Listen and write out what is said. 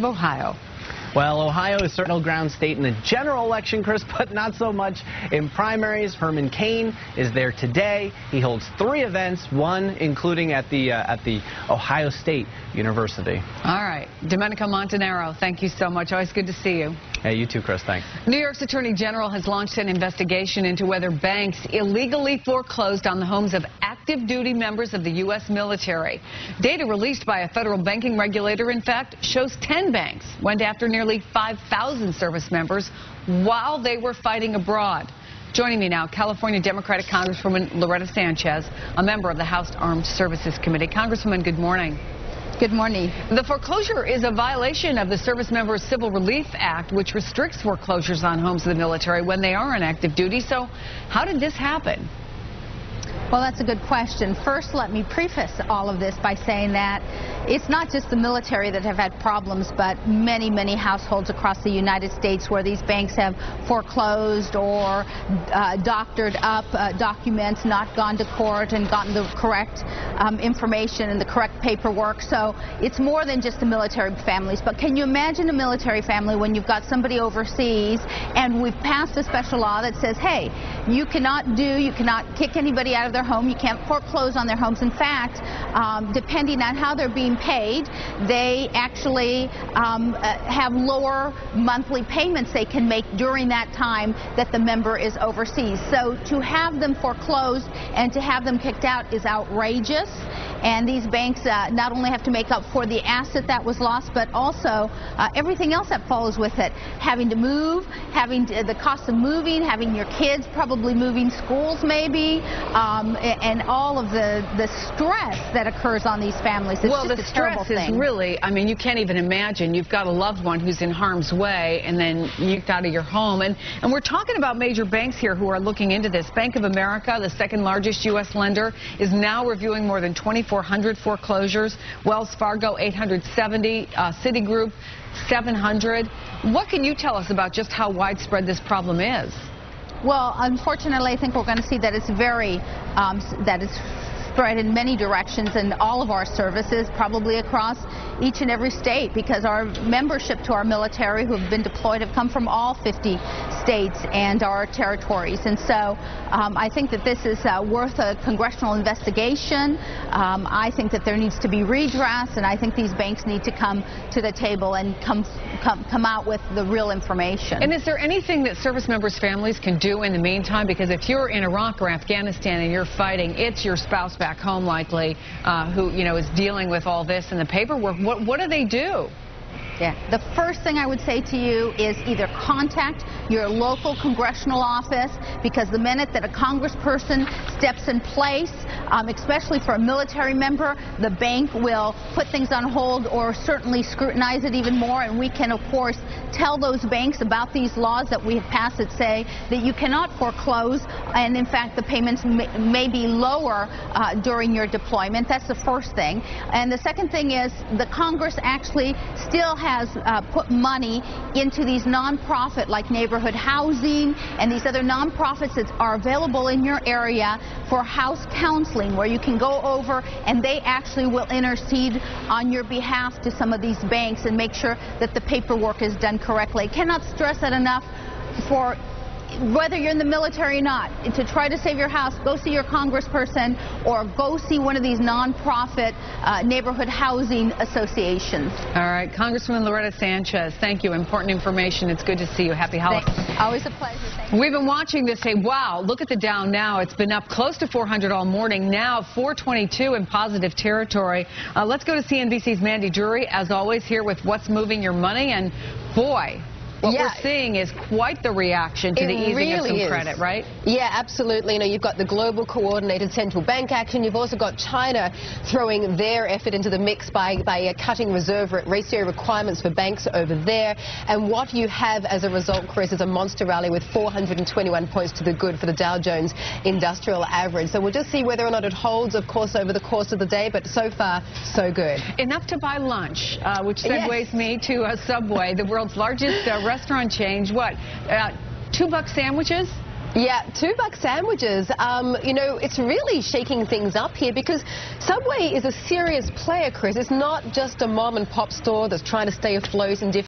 Ohio. Well, Ohio is certainly a ground state in the general election, Chris, but not so much in primaries. Herman Cain is there today. He holds 3 events, one including at the Ohio State University. All right. Domenico Montanaro, thank you so much. Always good to see you. Hey, you too, Chris. Thanks. New York's Attorney General has launched an investigation into whether banks illegally foreclosed on the homes of active duty members of the U.S. military. Data released by a federal banking regulator, in fact, shows 10 banks went after nearly 5,000 service members while they were fighting abroad. Joining me now, California Democratic Congresswoman Loretta Sanchez, a member of the House Armed Services Committee. Congresswoman, good morning. Good morning. The foreclosure is a violation of the Service Members Civil Relief Act, which restricts foreclosures on homes of the military when they are on active duty. So how did this happen? Well, that's a good question. First, let me preface all of this by saying that it's not just the military that have had problems, but many, many households across the United States where these banks have foreclosed or doctored up documents, not gone to court and gotten the correct information and the correct paperwork. So it's more than just the military families. But can you imagine a military family when you've got somebody overseas and we've passed a special law that says, hey, you cannot kick anybody out of their home, you can't foreclose on their homes. In fact, depending on how they're being paid, they actually have lower monthly payments they can make during that time that the member is overseas. So to have them foreclosed and to have them kicked out is outrageous. And these banks not only have to make up for the asset that was lost, but also everything else that follows with it. Having to move, having the cost of moving, having your kids probably moving schools maybe, and all of the stress that occurs on these families. It's well, just the a terrible stress thing. is really, I mean, you can't even imagine. You've got a loved one who's in harm's way and then yanked out of your home. And we're talking about major banks here who are looking into this. Bank of America, the second largest U.S. lender, is now reviewing more than 2,400 foreclosures. Wells Fargo, 870. Citigroup, 700. What can you tell us about just how widespread this problem is? Well, unfortunately, I think we're going to see that it's that it's spread in many directions in all of our services, probably across each and every state, because our membership to our military who have been deployed have come from all 50 states and our territories. And so I think that this is worth a congressional investigation. I think that there needs to be redress, and I think these banks need to come to the table and come out with the real information. And is there anything that service members' families can do in the meantime? Because if you're in Iraq or Afghanistan and you're fighting, it's your spouse back home likely who is dealing with all this and the paperwork. What do they do? Yeah. The first thing I would say to you is either contact your local congressional office, because the minute that a congressperson steps in place, especially for a military member, the bank will put things on hold or certainly scrutinize it even more. And we can, of course, tell those banks about these laws that we have passed that say that you cannot foreclose, and in fact the payments may be lower during your deployment. That's the first thing. And the second thing is the Congress actually still has put money into these nonprofit like neighborhood housing and these other nonprofits that are available in your area for house counseling, where you can go over and they actually will intercede on your behalf to some of these banks and make sure that the paperwork is done correctly. I cannot stress that enough. For whether you're in the military or not, to try to save your house, go see your congressperson or go see one of these nonprofit neighborhood housing associations. All right, Congresswoman Loretta Sanchez, thank you. Important information. It's good to see you. Happy holidays. Always a pleasure. Thank you. We've been watching this. Say, wow, look at the Dow now. It's been up close to 400 all morning. Now 422 in positive territory. Let's go to CNBC's Mandy Drury, as always, here with What's Moving Your Money. And boy, what we're seeing is quite the reaction to the easing of some credit, right? Yeah, absolutely. You've got the global coordinated central bank action. You've also got China throwing their effort into the mix by cutting reserve ratio requirements for banks over there. And what you have as a result, Chris, is a monster rally with 421 points to the good for the Dow Jones Industrial Average. So we'll just see whether or not it holds, of course, over the course of the day. But so far, so good. Enough to buy lunch, which segues me to Subway, the world's largest restaurant chain. What, $2 sandwiches? Yeah, $2 sandwiches. You know, it's really shaking things up here because Subway is a serious player, Chris. It's not just a mom and pop store that's trying to stay afloat in different